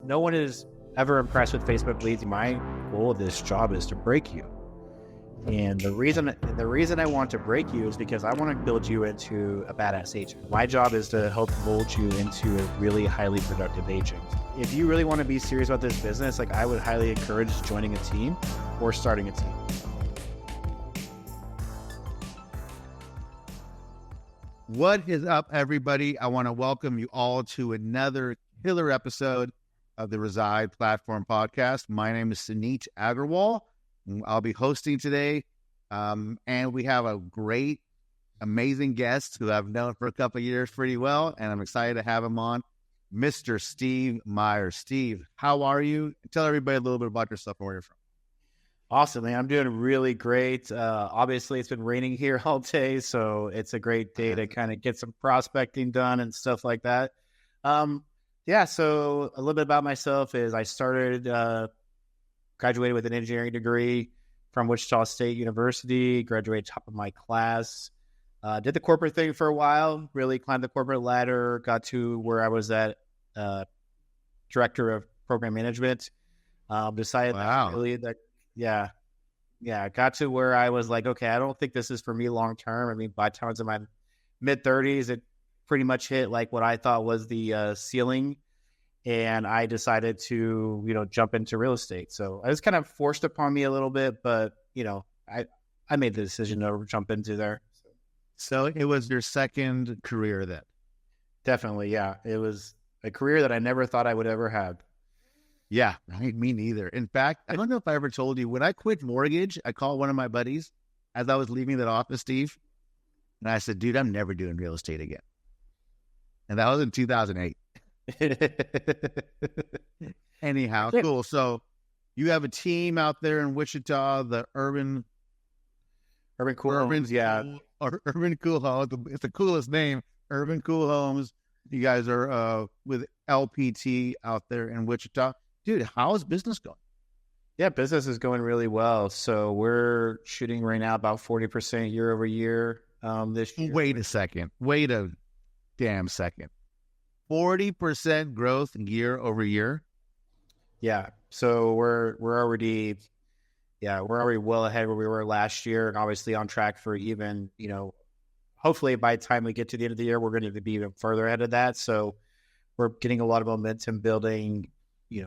no one is ever impressed with Facebook leads. My goal of this job is to break you. And the reason I want to break you is because I want to build you into a badass agent. My job is to help mold you into a really highly productive agent. If you really want to be serious about this business, like I would highly encourage joining a team or starting a team. What is up, everybody? I want to welcome you all to another killer episode of the Reside Platform Podcast. My name is Suneet Agarwal. I'll be hosting today, and we have a great, amazing guest who I've known for a couple of years pretty well, and I'm excited to have him on, Mr. Steve Meyers. Steve, how are you? Tell everybody a little bit about yourself and where you're from. Awesome, man. I'm doing really great. Obviously, it's been raining here all day, so it's a great day to kind of get some prospecting done and stuff like that. So a little bit about myself is I graduated with an engineering degree from Witchita State University, graduated top of my class, did the corporate thing for a while, really climbed the corporate ladder, got to where I was at director of program management, decided got to where I was like, okay, I don't think this is for me long term. I mean, by the time I was in my mid-30s, it pretty much hit like what I thought was the ceiling. And I decided to, jump into real estate. So it was kind of forced upon me a little bit, but, I made the decision to jump into there. So it was your second career then? Definitely, yeah. It was a career that I never thought I would ever have. Yeah, right. Me neither. In fact, I don't know if I ever told you, when I quit mortgage, I called one of my buddies as I was leaving that office, Steve. And I said, dude, I'm never doing real estate again. And that was in 2008. Anyhow, cool. So you have a team out there in Wichita, the Urban Cool Homes. It's the coolest name, Urban Cool Homes. You guys are with LPT out there in Wichita. Dude, how is business going? Yeah, business is going really well. So we're shooting right now about 40% year over year this year. Wait a damn second. 40% growth year over year. Yeah. So we're already well ahead where we were last year, and obviously on track for even, hopefully by the time we get to the end of the year, we're going to be even further ahead of that. So we're getting a lot of momentum building,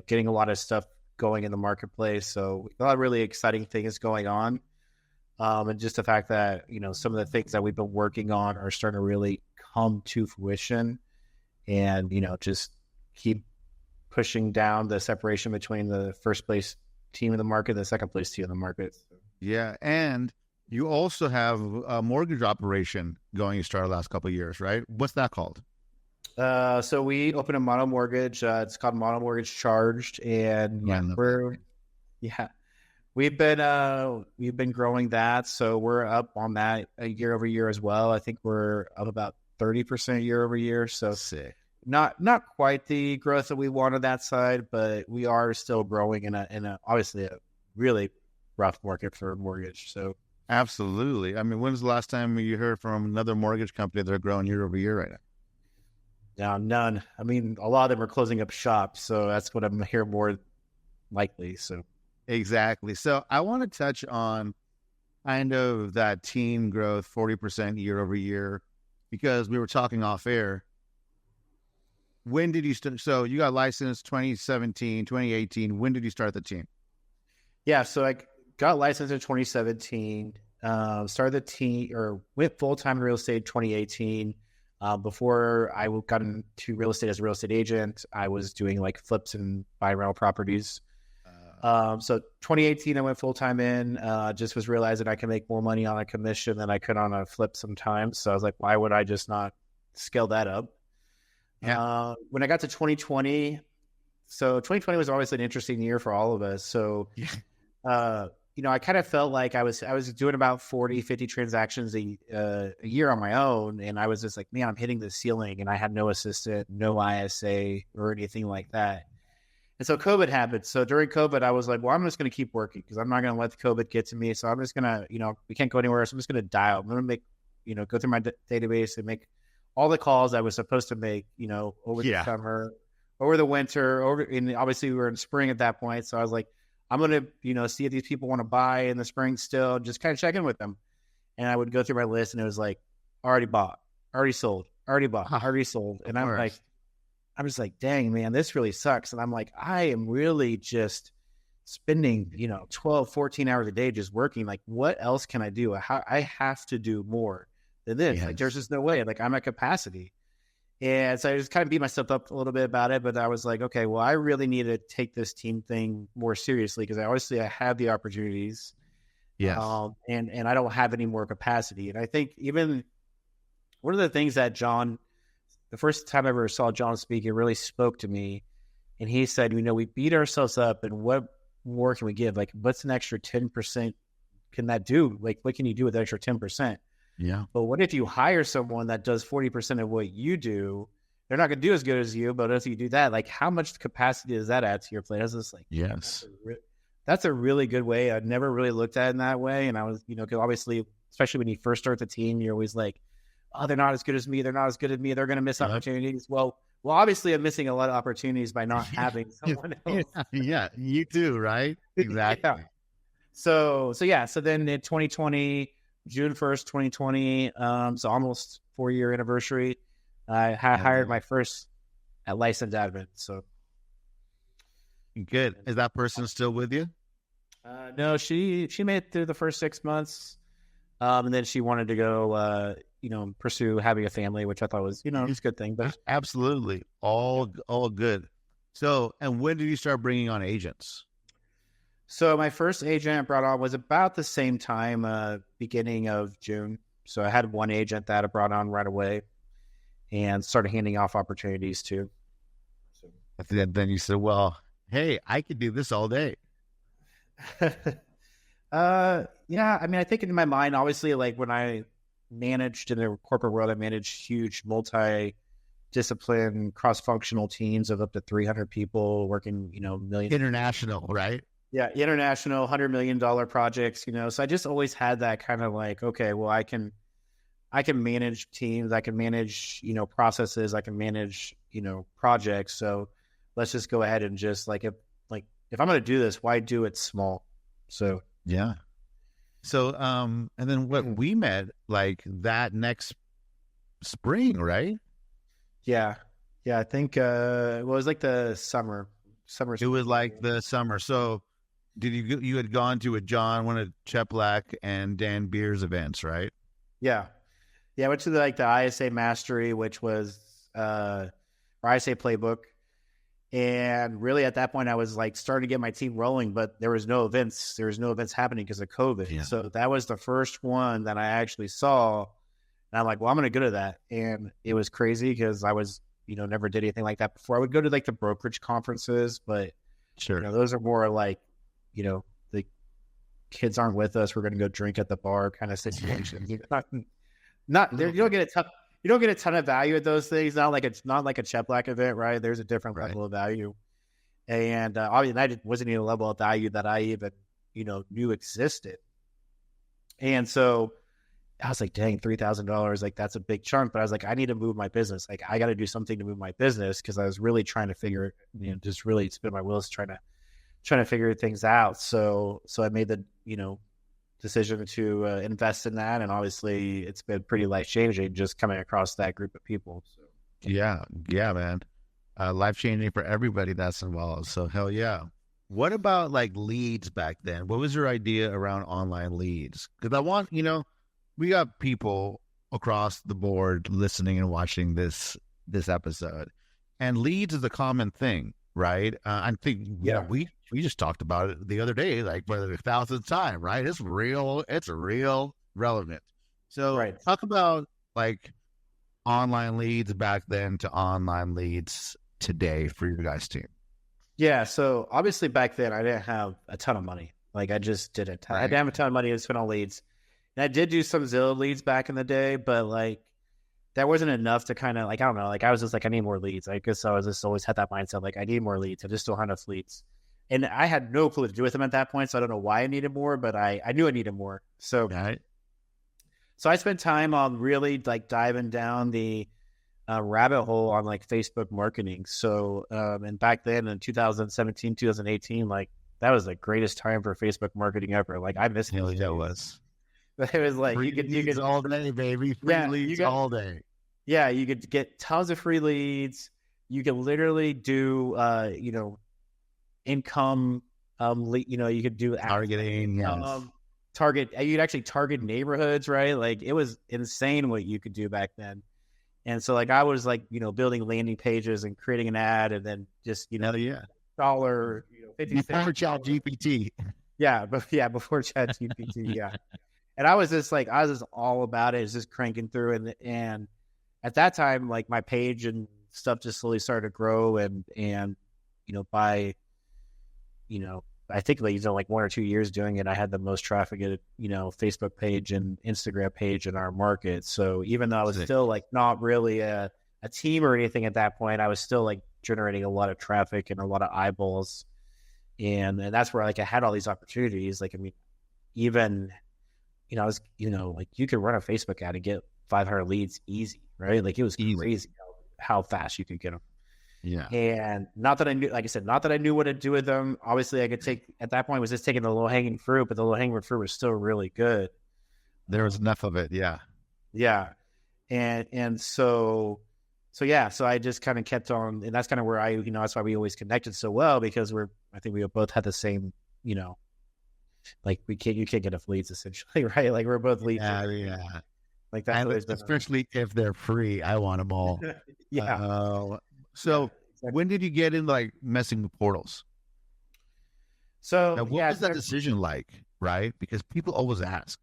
getting a lot of stuff going in the marketplace. So a lot of really exciting things going on. And just the fact that, some of the things that we've been working on are starting to really come to fruition. And, just keep pushing down the separation between the first place team in the market and the second place team in the market. Yeah. And you also have a mortgage operation going. You started the last couple of years, right? What's that called? So we opened a mono mortgage. It's called Mono Mortgage Charged. And we've been growing that. So we're up on that year over year as well. I think we're up about 30% year over year. So sick. Not quite the growth that we want on that side, but we are still growing in a obviously a really rough market for mortgage. So absolutely. I mean, when's the last time you heard from another mortgage company that are growing year over year right now? No, none. I mean, a lot of them are closing up shop, so that's what I'm hearing more likely. So exactly. So I want to touch on kind of that team growth, 40% year over year, because we were talking off air. When did you start? So you got licensed 2017, 2018. When did you start the team? Yeah, so I got licensed in 2017, started the team or went full-time in real estate 2018. Before I got into real estate as a real estate agent, I was doing like flips and buy rental properties. So 2018, I went full-time in, just was realizing I can make more money on a commission than I could on a flip sometimes. So I was like, why would I just not scale that up? Yeah. When I got to 2020, so 2020 was always an interesting year for all of us. So, I kind of felt like I was doing about 40, 50 transactions a year on my own. And I was just like, man, I'm hitting the ceiling, and I had no assistant, no ISA or anything like that. And so COVID happened. So during COVID, I was like, well, I'm just going to keep working because I'm not going to let the COVID get to me. So I'm just going to, we can't go anywhere. So I'm just going to dial. I'm going to make, go through my database and make all the calls I was supposed to make, over the summer, over the winter, and obviously we were in spring at that point. So I was like, I'm going to, see if these people want to buy in the spring still, just kind of check in with them. And I would go through my list and it was like, already bought, already sold, already bought, already sold. And I'm just like, dang, man, this really sucks. And I'm like, I am really just spending, 12, 14 hours a day just working. Like, what else can I do? I have to do more than this. Yes. Like, there's just no way. Like, I'm at capacity. And so I just kind of beat myself up a little bit about it. But I was like, okay, well, I really need to take this team thing more seriously because I have the opportunities. Yes. And I don't have any more capacity. And I think even one of the things that the first time I ever saw John speak, it really spoke to me. And he said, we beat ourselves up, and what more can we give? Like, what's an extra 10% can that do? Like, what can you do with extra 10%? Yeah. But what if you hire someone that does 40% of what you do? They're not going to do as good as you, but if you do that, like, how much capacity does that add to your plate? I was just like, yes, that's a really good way. I've never really looked at it in that way. And I was, because obviously, especially when you first start the team, you're always like, oh, they're not as good as me. They're not as good as me. They're going to miss opportunities. Well, obviously I'm missing a lot of opportunities by not having someone else. Yeah, you too, right? Exactly. Yeah. So then in 2020, June 1st, 2020, so almost 4-year anniversary, I hired my first licensed admin. So good. Is that person still with you? No, she made it through the first 6 months. And then she wanted to go, pursue having a family, which I thought was, it's a good thing. But absolutely, all good. So, and when did you start bringing on agents? So my first agent I brought on was about the same time, beginning of June. So I had one agent that I brought on right away, and started handing off opportunities too. So then you said, "Well, hey, I could do this all day." Yeah. I mean, I think in my mind, obviously, like when I managed in the corporate world, I managed huge multi-discipline, cross-functional teams of up to 300 people working, millions. International, right? Yeah, international, $100 million projects, So I just always had that kind of like, okay, well, I can manage teams, I can manage, processes, I can manage, projects. So let's just go ahead and just if I'm going to do this, why do it small? So yeah. So and then we met like that next spring, right? Yeah. I think it was like the summer. It was like the summer. So did you had gone to one of Cheplack and Dan Beer's events, right? Yeah. I went to the ISA Mastery, which was or ISA Playbook. And really at that point I was like starting to get my team rolling, but there was no events happening because of COVID. Yeah. So that was the first one that I actually saw. And I'm like, well, I'm going to go to that. And it was crazy because I was, never did anything like that before. I would go to like the brokerage conferences, but sure, those are more like, the kids aren't with us, we're going to go drink at the bar kind of situation. Not there. You don't get a ton of value at those things. Not like a Cheplack event, right? There's a different level of value. And obviously that wasn't even a level of value that I even, knew existed. And so I was like, dang, $3,000, like that's a big chunk. But I was like, I need to move my business. Like I got to do something to move my business, because I was really trying to figure, just really spin my wheels trying to figure things out. So I made the, decision to invest in that. And obviously it's been pretty life-changing just coming across that group of people. So yeah, man. Life-changing for everybody that's involved. So hell yeah. What about like leads back then? What was your idea around online leads? Because I want, we got people across the board listening and watching this episode, and leads is a common thing, right? I think we just talked about it the other day, like for the 1,000th time, right? It's real relevant. So talk about like online leads back then to online leads today for your guys' team. Yeah. So obviously back then I didn't have a ton of money. Like I just didn't. I didn't have a ton of money to spend on leads. And I did do some Zillow leads back in the day, but like that wasn't enough to kind of like, I don't know, like I was just like, I need more leads. I guess I was just always had that mindset, like I need more leads. I just don't have enough leads. And I had no clue what to do with them at that point. So I don't know why I needed more, but I knew I needed more. So, so I spent time on really like diving down the rabbit hole on like Facebook marketing. So, and back then in 2017, 2018, like that was the greatest time for Facebook marketing ever. Like I missed Hell it. yeah, it was. But it was like Free you could all day, baby. Free leads all day. Yeah, you could get tons of free leads. You could literally do, income. You could do Targeting. Yes. You'd actually target neighborhoods, right? Like it was insane what you could do back then. And so like I was like, building landing pages and creating an ad and then just, dollar, 50 cents. Before Chat GPT. Yeah, before Chat GPT, yeah. And I was just all about it. It's just cranking through and at that time, like my page and stuff just slowly started to grow and by I think like 1 or 2 years doing it, I had the most traffic at Facebook page and Instagram page in our market. So even though I was still like not really a team or anything at that point, I was still like generating a lot of traffic and a lot of eyeballs, and that's where like I had all these opportunities. Like I mean, even I was like you could run a Facebook ad and get 500 leads easy, right? Like it was crazy how fast you could get them. Yeah. And not that I knew, like I said, not that I knew what to do with them. Obviously I could take, at that point was just taking the low hanging fruit, but the low hanging fruit was still really good. There was enough of it. Yeah. Yeah. And so I just kind of kept on, and that's kind of where that's why we always connected so well, because I think we both had the same, like you can't get enough leads essentially, right? Like we're both leads. Yeah. Like that's especially if they're free. I want them all. Yeah. So when did you get into like messing with portals? So now, what was that decision like, right? Because people always ask.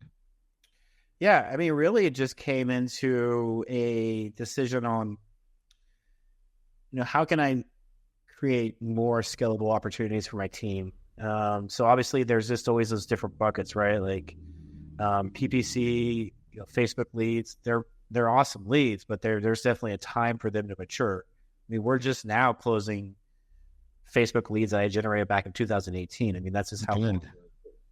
Yeah, I mean, really, it just came into a decision on, how can I create more scalable opportunities for my team? So obviously, there's just always those different buckets, right? Like PPC, Facebook leads. They're awesome leads, but there's definitely a time for them to mature. I mean, we're just now closing Facebook leads that I generated back in 2018. I mean, that's just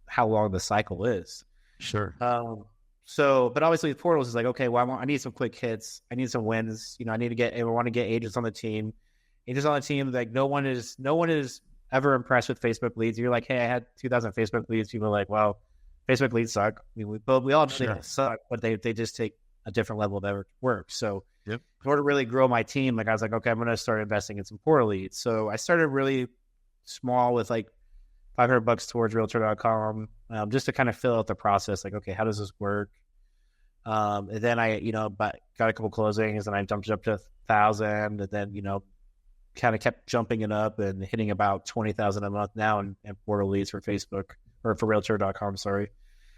how long the cycle is. Sure. But obviously with portals is like, okay, well, I need some quick hits. I need some wins. I want to get agents on the team. Agents on the team, like no one is ever impressed with Facebook leads. You're like, hey, I had 2,000 Facebook leads. People are like, well, Facebook leads suck. I mean, we all know they suck, but they just take a different level of work. So in order to really grow my team, like I was like, okay, I'm going to start investing in some portal leads. So I started really small with like $500 towards realtor.com, just to kind of fill out the process. Like, okay, how does this work? And then I, got a couple closings and I jumped up to 1,000 and then, kind of kept jumping it up and hitting about 20,000 a month now in portal leads for Facebook or for realtor.com. Sorry.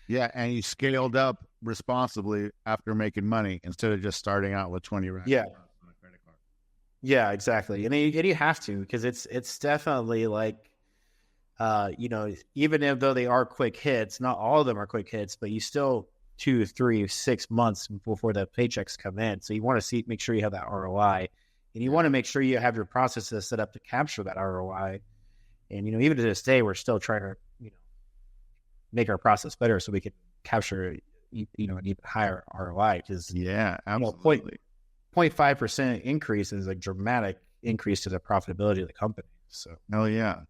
Yeah, and you scaled up responsibly after making money instead of just starting out with 20 racks. Yeah. Yeah, exactly. And you have to, because it's definitely like, even though they are quick hits, not all of them are quick hits, but you still 2, 3, 6 months before the paychecks come in. So you want to make sure you have that ROI, and you want to make sure you have your processes set up to capture that ROI. And, even to this day, we're still trying to, make our process better so we can capture, an even higher ROI. Because absolutely, 0.5% increase is a dramatic increase to the profitability of the company. So, hell yeah.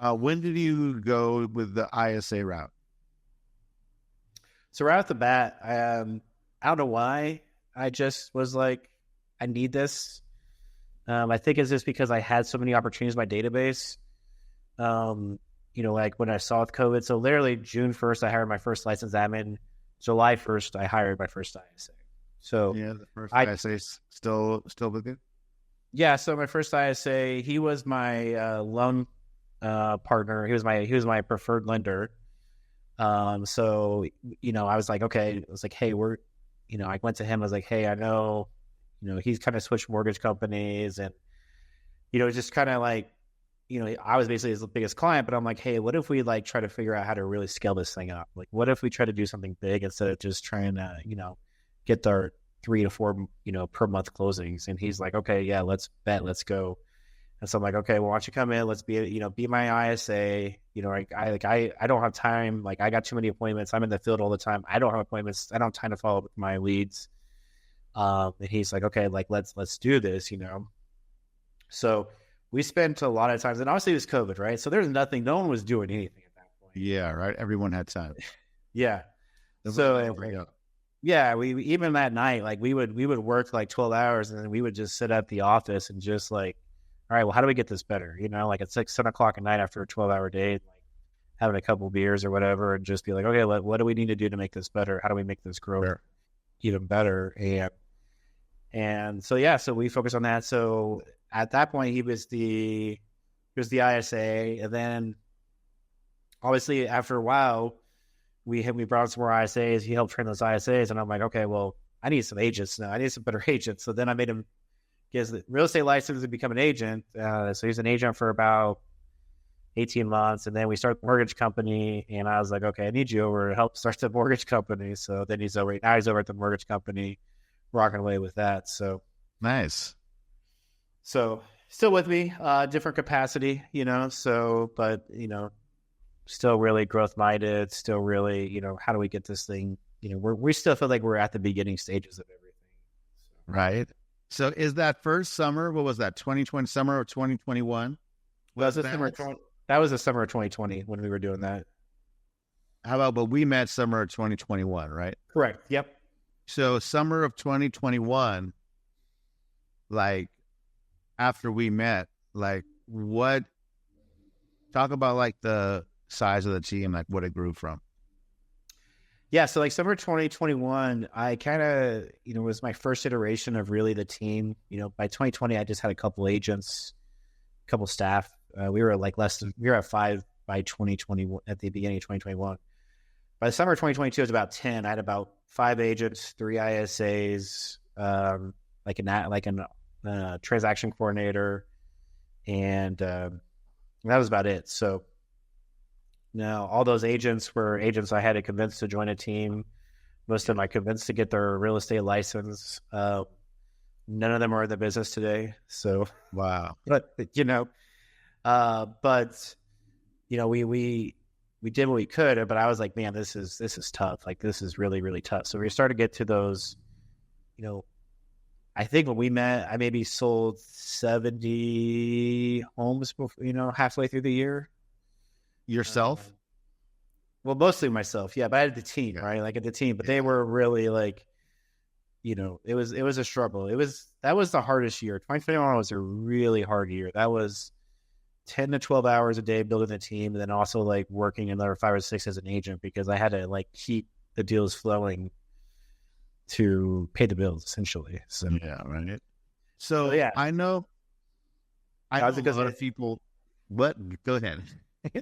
When did you go with the ISA route? So right off the bat, I don't know why. I just was like, I need this. I think it's just because I had so many opportunities in my database. Like when I saw with COVID. So literally June 1st, I hired my first licensed admin. July 1st, I hired my first ISA. So the first ISA is still with you? Yeah. So my first ISA, he was my loan partner. He was my preferred lender. So, I was like, okay, I was like, hey, I went to him. I was like, hey, I know, he's kind of switched mortgage companies and, just kind of like, I was basically his biggest client, but I'm like, hey, what if we like try to figure out how to really scale this thing up? Like, what if we try to do something big instead of just trying to, get our 3 to 4, per month closings? And he's like, okay, yeah, let's go. And so I'm like, okay, well, why don't you come in? Let's be my ISA. I don't have time. Like I got too many appointments. I'm in the field all the time. I don't have appointments. I don't have time to follow up with my leads. And he's like, okay, like let's do this, So we spent a lot of times, and obviously it was COVID, right? So there's nothing, no one was doing anything at that point. Yeah, right. Everyone had time. Yeah. So yeah, we even that night, like we would work like 12 hours, and then we would just sit at the office and just like, all right, well, how do we get this better? Like it's like 7 o'clock at night after a 12-hour day, like having a couple beers or whatever, and just be like, okay, what do we need to do to make this better? How do we make this grow even better? And so yeah, so we focused on that. So at that point, he was the ISA, and then obviously after a while, we brought some more ISAs. He helped train those ISAs, and I'm like, okay, well, I need some agents now. I need some better agents. So then I made him get his real estate license and become an agent. So he's an agent for about 18 months, and then we started the mortgage company. And I was like, okay, I need you over to help start the mortgage company. So then he's over at the mortgage company, rocking away with that. So nice. So still with me, different capacity, So, but still really growth minded. Still really, how do we get this thing? We still feel like we're at the beginning stages of everything. So. Right. So is that first summer? What was that? 2020 summer of 2021? That was the summer of 2020 when we were doing that. How about? But we met summer of 2021, right? Correct. Yep. So summer of 2021, like after we met, like what? Talk about like the size of the team, like what it grew from. Yeah, so like summer 2021, I kind of, was my first iteration of really the team. By 2020, I just had a couple agents, a couple staff. We were like we were at 5 by 2021 at the beginning of 2021. By the summer of 2022, it was about 10. I had about 5 agents, 3 ISAs, like a transaction coordinator, and that was about it. So now all those agents were agents I had to convince to join a team. Most of them I convinced to get their real estate license. None of them are in the business today. So wow. But we did what we could, but I was like, man, this is tough. Like this is really, really tough. So we started to get to those, I think when we met, I maybe sold 70 homes before, halfway through the year. Yourself? Well, mostly myself, yeah. But I had the team, right? Like at the team, but they were really like, it was a struggle. That was the hardest year. 2021 was a really hard year. That was 10 to 12 hours a day building the team, and then also like working another 5 or 6 as an agent because I had to like keep the deals flowing to pay the bills essentially. So yeah, right. So yeah, I know a lot of people. What? Go ahead.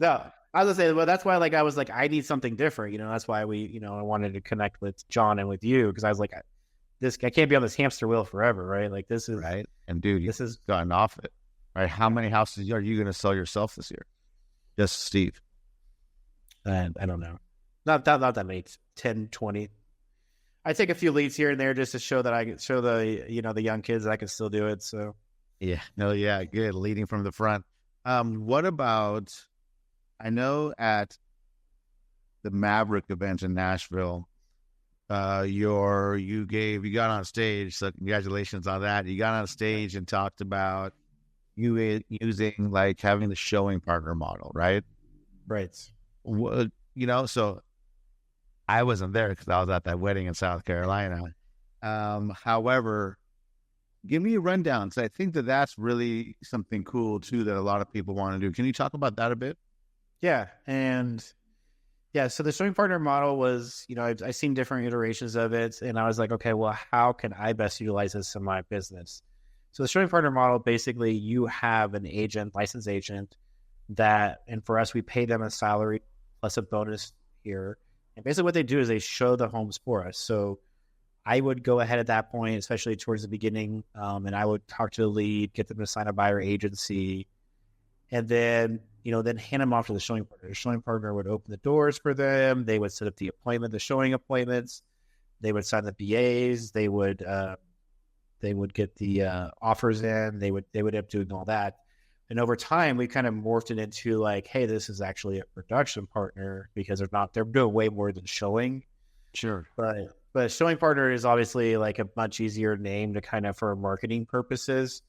No, I was gonna say, well, that's why like I was like, I need something different. That's why we, I wanted to connect with John and with you because I was like, I can't be on this hamster wheel forever, right? Like this is right. And dude, this is gotten off it, right? How many houses are you going to sell yourself this year? Just Steve. I don't know. Not that many. 10, 20. I take a few leads here and there just to show that I can show the young kids that I can still do it. So yeah, no, yeah, good. Leading from the front. What about? I know at the Maverick event in Nashville, you got on stage. So congratulations on that. You got on stage and talked about you using like having the showing partner model, right? Right. So I wasn't there because I was at that wedding in South Carolina. However, give me a rundown. So I think that's really something cool too that a lot of people want to do. Can you talk about that a bit? Yeah. And yeah, so the showing partner model was, I've seen different iterations of it. And I was like, okay, well, how can I best utilize this in my business? So the showing partner model, basically you have an agent, licensed agent and for us, we pay them a salary plus a bonus here. And basically what they do is they show the homes for us. So I would go ahead at that point, especially towards the beginning, and I would talk to the lead, get them to sign a buyer agency, and then, then hand them off to the showing partner. The showing partner would open the doors for them. They would set up the showing appointments. They would sign the BAs. They would get the offers in. They would end up doing all that. And over time, we kind of morphed it into like, hey, this is actually a production partner because they're doing way more than showing. Sure. But but showing partner is obviously like a much easier name to kind of for marketing purposes.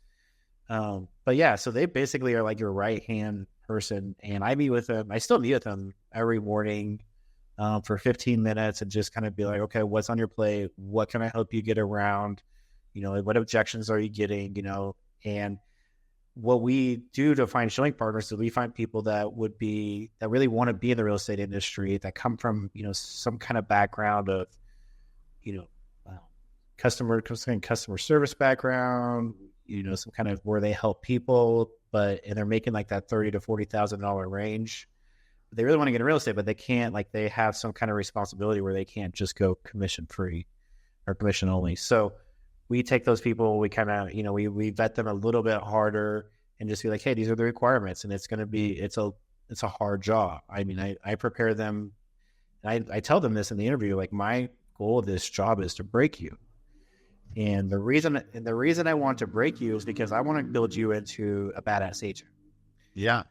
But yeah, so they basically are like your right hand person, and I meet with them. I still meet with them every morning for 15 minutes and just kind of be like, okay, what's on your plate? What can I help you get around? What objections are you getting? And what we do to find showing partners is we find people that really want to be in the real estate industry, that come from, some kind of background of, customer service background, some kind of where they help people, and they're making like that $30,000 to $40,000 range. They really want to get in real estate, but they can't, like they have some kind of responsibility where they can't just go commission free or commission only. So we take those people, we kind of, we vet them a little bit harder and just be like, hey, these are the requirements. And it's a hard job. I mean, I prepare them. I tell them this in the interview, like my goal of this job is to break you. And the reason I want to break you is because I want to build you into a badass agent. Yeah.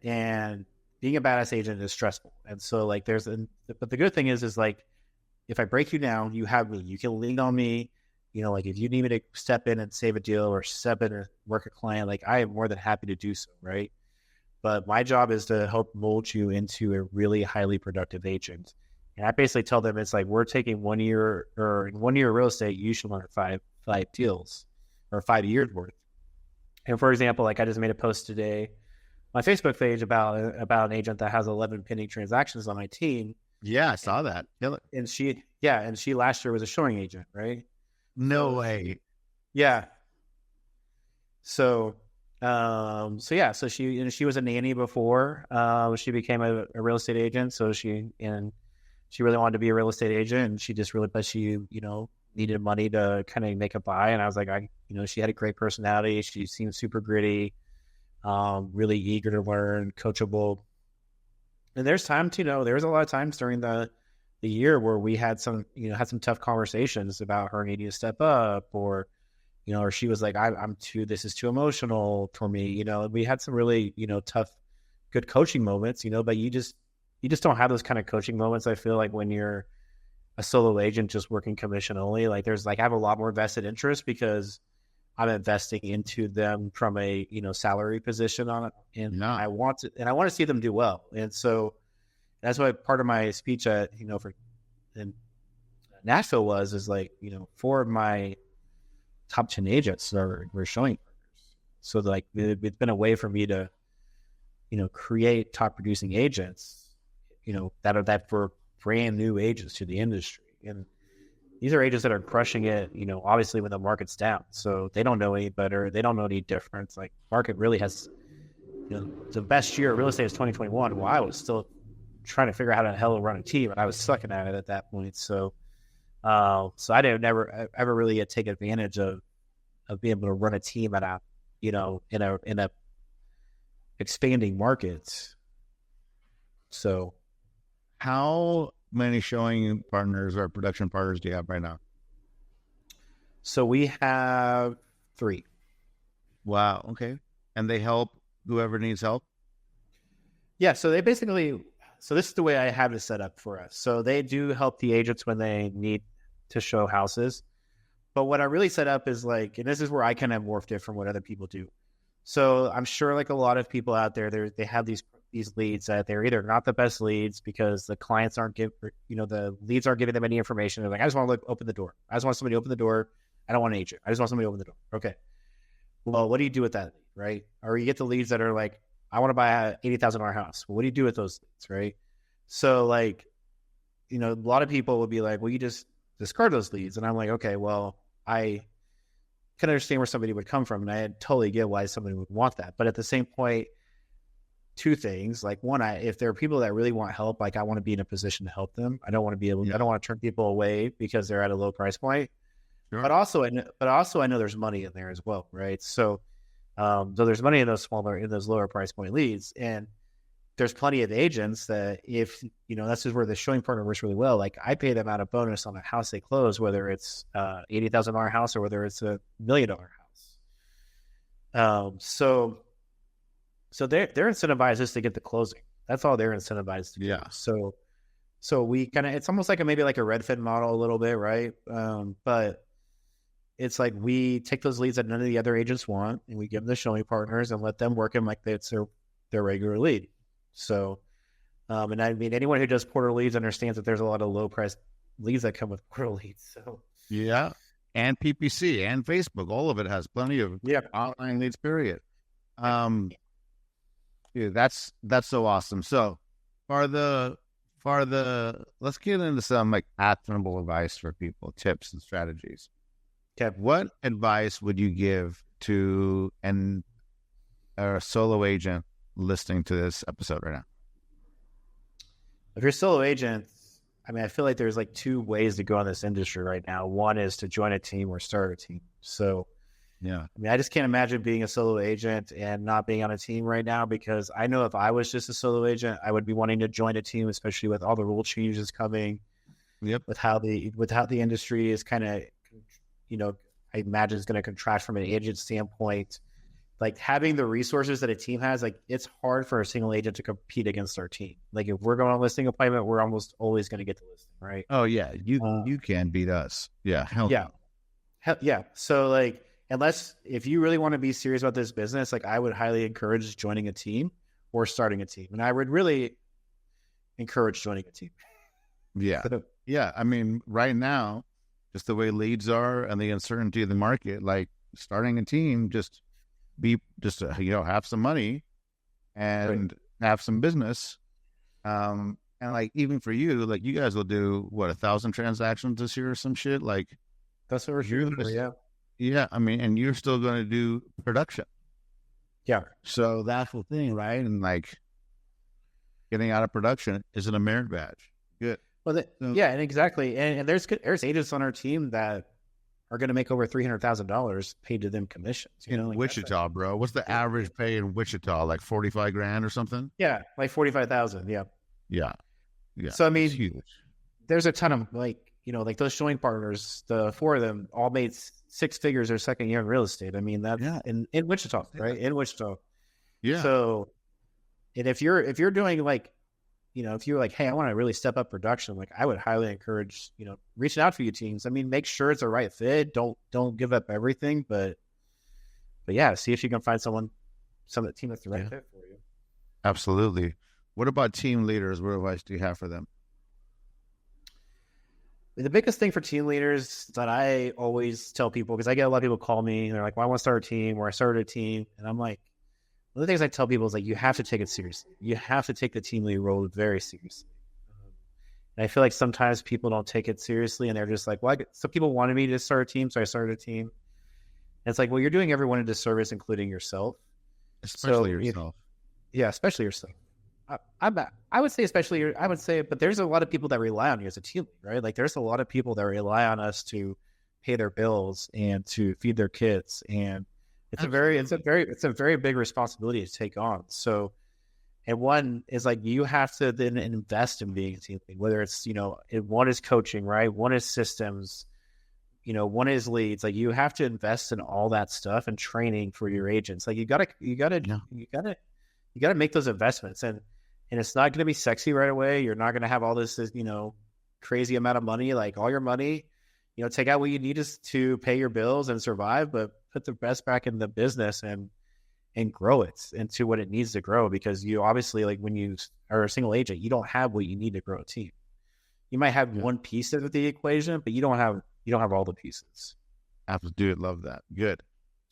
And being a badass agent is stressful. And so like but the good thing is like, if I break you down, you have me, you can lean on me. Like if you need me to step in and save a deal or step in or work a client, like I am more than happy to do so. Right. But my job is to help mold you into a really highly productive agent. And I basically tell them it's like, we're taking 1 year, or in 1 year of real estate, you should learn five deals or 5 years worth. And for example, like I just made a post today on my Facebook page about an agent that has 11 pending transactions on my team. Yeah, I saw that. And she last year was a showing agent, right? No way. Yeah. So she was a nanny before she became a real estate agent. So she really wanted to be a real estate agent, and she just really, but she, needed money to kind of make a buy. And I was like, she had a great personality. She seemed super gritty, really eager to learn, coachable. And there's times, there was a lot of times during the year where we had some tough conversations about her needing to step up, or she was like, this is too emotional for me. We had some really, tough, good coaching moments, but you just don't have those kind of coaching moments. I feel like when you're a solo agent just working commission only, like I have a lot more vested interest because I'm investing into them from a, salary position on it. And I want to see them do well. And so that's why part of my speech at, in Nashville is like, 4 of my top 10 agents were showing partners. So like it's been a way for me to, create top producing agents, that for brand new agents to the industry. And these are agents that are crushing it, obviously when the market's down. So they don't know any better. They don't know any difference. Like market really has, the best year of real estate is 2021. Well, I was still trying to figure out how the hell to run a team, and I was sucking at it at that point. So I didn't ever really take advantage of being able to run a team at a, in a expanding market. So how many showing partners or production partners do you have right now? So we have 3. Wow. Okay. And they help whoever needs help? Yeah. So they basically, this is the way I have it set up for us. So they do help the agents when they need to show houses. But what I really set up is like, and this is where I kind of morphed it from what other people do. So I'm sure like a lot of people out there, they have these leads that they're either not the best leads because the clients aren't the leads aren't giving them any information. They're like, I just want to open the door. I just want somebody to open the door. I don't want an agent. I just want somebody to open the door. Okay. Well, what do you do with that lead, right? Or you get the leads that are like, I want to buy a $80,000 house. Well, what do you do with those leads, right? So like, a lot of people will be like, well, you just discard those leads. And I'm like, okay, well, I can understand where somebody would come from. And I totally get why somebody would want that. But at the same point, 2 things. Like one, if there are people that really want help, like I want to be in a position to help them. I don't want to I don't want to turn people away because they're at a low price point. Sure. But also I know there's money in there as well, right? So there's money in those lower price point leads, and there's plenty of agents that if that's just where the showing partner works really well. Like I pay them out a bonus on a house they close, whether it's $80,000 house or whether it's $1 million house. So they're incentivized just to get the closing. That's all they're incentivized to do. Yeah. So So we kind of, it's almost like maybe like a Redfin model a little bit, right? But it's like we take those leads that none of the other agents want, and we give them the showing partners and let them work them like it's their regular lead. So, and I mean, anyone who does portal leads understands that there's a lot of low price leads that come with portal leads. So yeah, and PPC and Facebook, all of it has plenty of online leads. Period. Yeah, that's so awesome. So for the let's get into some like actionable advice for people, tips and strategies. Okay. What advice would you give to a solo agent listening to this episode right now? If you're a solo agent, I mean, I feel like there's like two ways to go in this industry right now. One is to join a team or start a team. So, yeah, I mean, I just can't imagine being a solo agent and not being on a team right now, because I know if I was just a solo agent, I would be wanting to join a team, especially with all the rule changes coming. Yep. With how the industry is kind of, I imagine it's going to contract from an agent standpoint. Like having the resources that a team has, like it's hard for a single agent to compete against our team. Like if we're going on a listing appointment, we're almost always going to get the listing, right? Oh yeah, you can beat us. Yeah, yeah. So like, if you really want to be serious about this business, like I would highly encourage joining a team or starting a team, and I would really encourage joining a team. Yeah, yeah. I mean, right now, just the way leads are and the uncertainty of the market, like starting a team, just have some money and have some business. And like, even for you, like you guys will do 1,000 transactions this year or some shit. Like that's what we're shooting for. Yeah. Yeah. I mean, and you're still going to do production. Yeah. So that's the thing, right? And like getting out of production isn't a merit badge. Good. Well, yeah, and exactly. And there's agents on our team that are going to make over $300,000 paid to them commissions. Like Wichita, bro. What's the average pay in Wichita? Like 45 grand or something? Yeah, like 45,000. Yeah. Yeah. Yeah. So I mean, there's a ton of like those showing partners. The four of them all made six figures their second year in real estate. I mean, that's in Wichita, right? In Wichita. Yeah. So, and if you're doing like, if you're like, hey, I want to really step up production, like I would highly encourage, reaching out to your teams. I mean, make sure it's a right fit. Don't give up everything, but yeah, see if you can find some team that's the right fit for you. Absolutely. What about team leaders? What advice do you have for them? The biggest thing for team leaders that I always tell people, because I get a lot of people call me and they're like, well, I want to start a team, or I started a team. And I'm like, one of the things I tell people is like, you have to take it seriously. You have to take the team lead role very seriously. And I feel like sometimes people don't take it seriously, and they're just like, well, some people wanted me to start a team, so I started a team. And it's like, well, you're doing everyone a disservice, including yourself. Especially yourself. Especially yourself. I would say especially, but there's a lot of people that rely on you as a team lead, right? Like there's a lot of people that rely on us to pay their bills and to feed their kids. And it's a very big responsibility to take on. So, and one is like, you have to then invest in being a team lead, whether it's, one is coaching, right? One is systems, one is leads. Like you have to invest in all that stuff and training for your agents. Like you gotta make those investments, and it's not going to be sexy right away. You're not going to have all this, crazy amount of money, like all your money, take out what you need to pay your bills and survive, but put the best back in the business and grow it into what it needs to grow. Because you obviously, like when you are a single agent, you don't have what you need to grow a team. You might have one piece of the equation, but you don't have all the pieces. Absolutely. Love that. Good.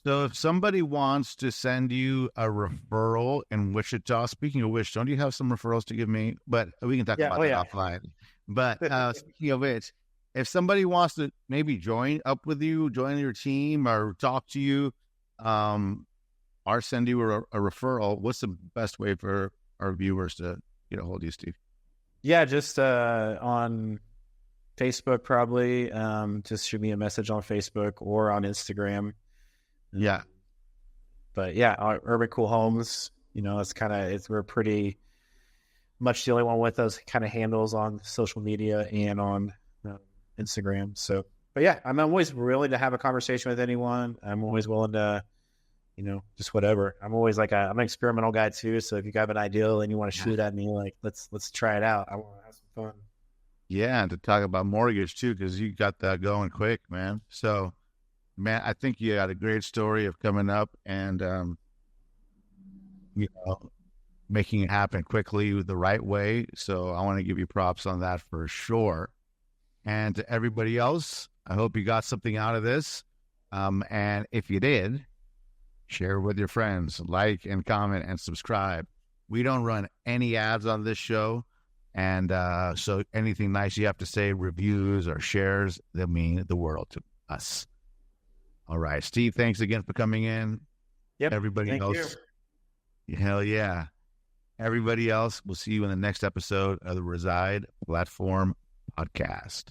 So if somebody wants to send you a referral in Wichita, speaking of which, don't you have some referrals to give me? But we can talk about that offline. But speaking of which, if somebody wants to maybe join up with you, join your team, or talk to you, or send you a referral, what's the best way for our viewers to get a hold of you, Steve? Yeah, just on Facebook, probably. Just shoot me a message on Facebook or on Instagram. Yeah. But yeah, Urban Cool Homes, we're pretty much the only one with those kind of handles on social media and on Instagram. So, but yeah, I'm always willing to have a conversation with anyone. I'm always willing to, just whatever. I'm always like, I'm an experimental guy too. So if you have an idea and you want to shoot at me, like, let's try it out. I want to have some fun. Yeah, and to talk about mortgage too, because you got that going quick, man. So, man, I think you had a great story of coming up and, you know, making it happen quickly the right way. So I want to give you props on that for sure. And to everybody else, I hope you got something out of this. And if you did, share with your friends, like and comment and subscribe. We don't run any ads on this show. And so anything nice you have to say, reviews or shares, that mean the world to us. All right, Steve, thanks again for coming in. Yep. Everybody else, hell yeah. Everybody else, we'll see you in the next episode of the Reside Platform Podcast.